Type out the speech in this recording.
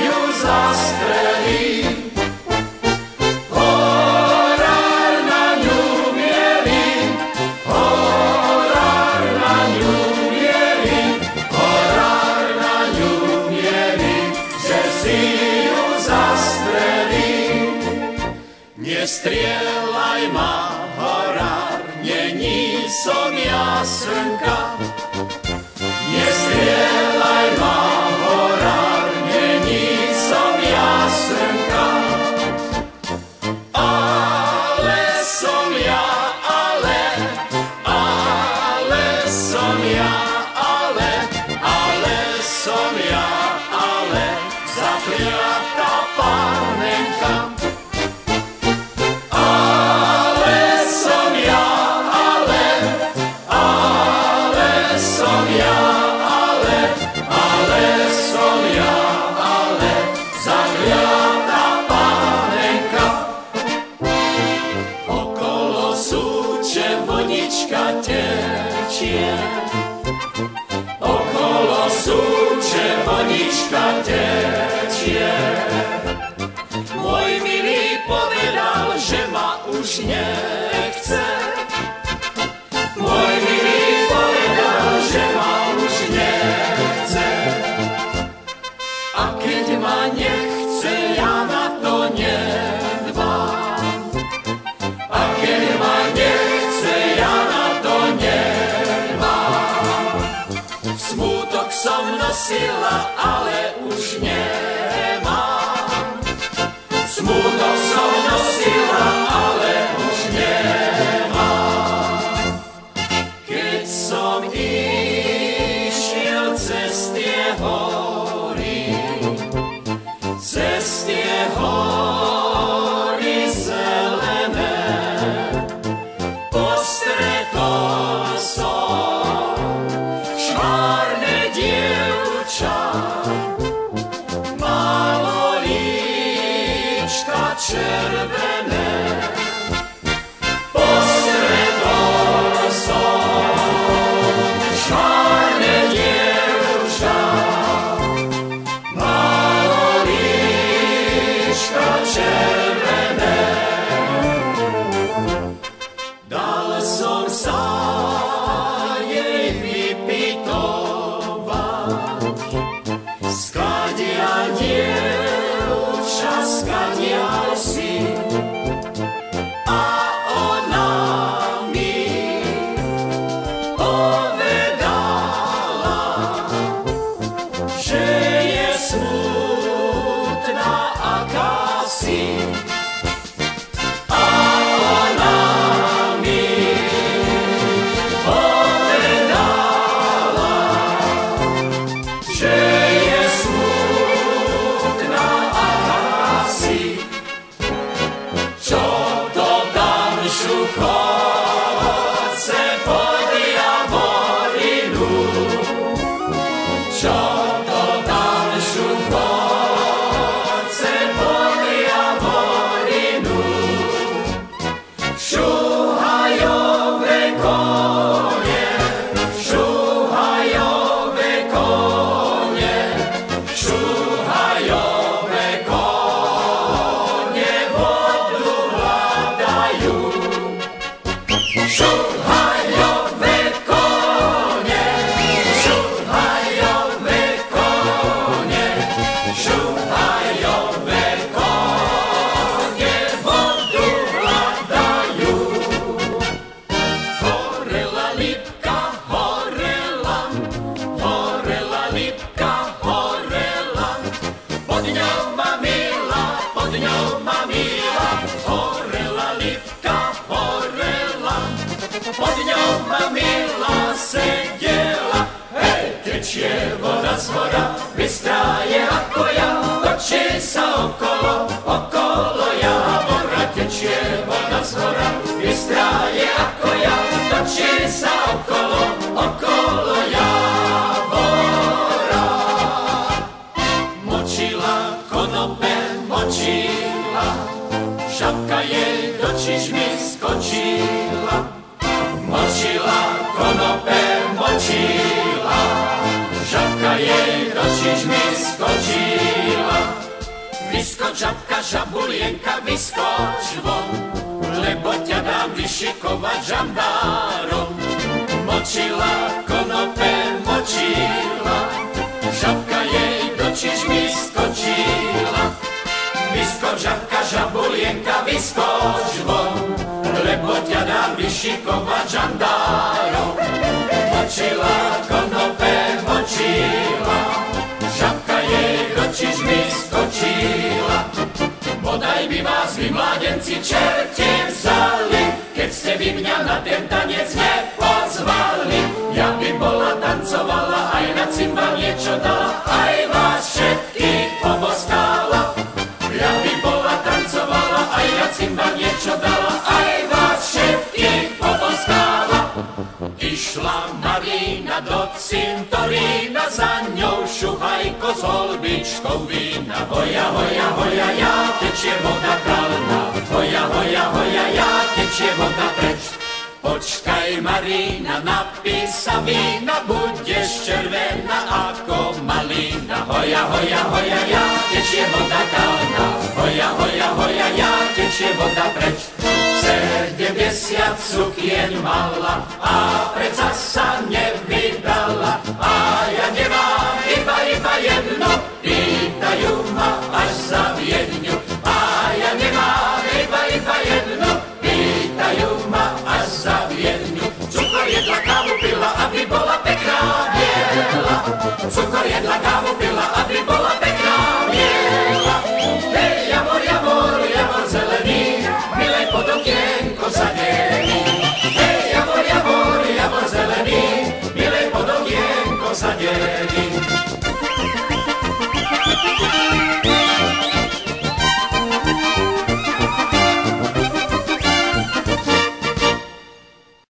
ju zastrelí. Horár na ňu mierí, horár na ňu mierí, horár na ňu mierí, že si ju zastrelí. Nestrieľaj ma, horár, není som ja srnka. Nestrieľaj ma, horár, není som ja srnka. Ale som ja, ale som ja, ale som ja, ale zakliatá panenka. Vodička tečie, okolo súče vodička tečie. Môj milý povedal, že ma už nechce. Môj milý povedal, že ma už nechce. A keď ma nechce, ja na to nedbám. A keď ma nechce, ja na to nemám. Smútok som nosila, ale už nemám. Smútok som nosila, ale už nemám. Keď som išiel cez tie hory, cez tie hory zelené, postretol som švárne dievča, malo líčka červené. Postretol som švárne dievča, malo líčka červené. Dal som sa jej vypytovať, skadiaľ dievča, skadiaľ si. A ona mi povedala, že je smutná akási. Tečie voda z hora, bystrá je ako ja, točí sa okolo, okolo Javora. Tečie voda z hora, bystrá je ako ja, točí sa okolo, okolo Javora. Močila konope, močila, žabka jej do čižmy skočila. Močila konope, močila, žabka jej do čižmy skočila. Vyskoč žabka, žabulienka, vyskoč von, lebo ťa dám vyšikovať žandárom. Močila, konope močila, žabka jej do čižmy skočila. Vyskoč žabka, žabulienka, vyskoč von, lebo ťa dám vyšikovať žandárom. Močila, konope močila, žabka jej do čižmy skočila. Bodaj by vás vy mládenci čerti vzali, keď ste by mňa na ten tanec nepozvali. Ja by bola tancovala, aj na cymbal niečo dala, aj vás všetkých poboskála. Ja by bola tancovala, aj na cymbal niečo dala, aj vás všetkých poboskála. Išla Marína do cintorína, za ňou šuhajko s holbičkou vína. Hoja, hoja, hoja, ja, tečie voda kalná, hoja, hoja, hoja, ja, tečie voda preč. Počkaj, Marína, napí sa vína, budeš červená ako malína. Hoja, hoja, hoja, ja, tečie voda kalná, hoja, hoja, hoja, ja, tečie voda preč. 70 sukien mala a predsa sa nevydala. A ja nemám iba jedno, pýtajú ma až za Viedňu. A ja nemám iba jedno, pýtajú ma až za Viedňu. Cukor jedla, kávu pila, aby bola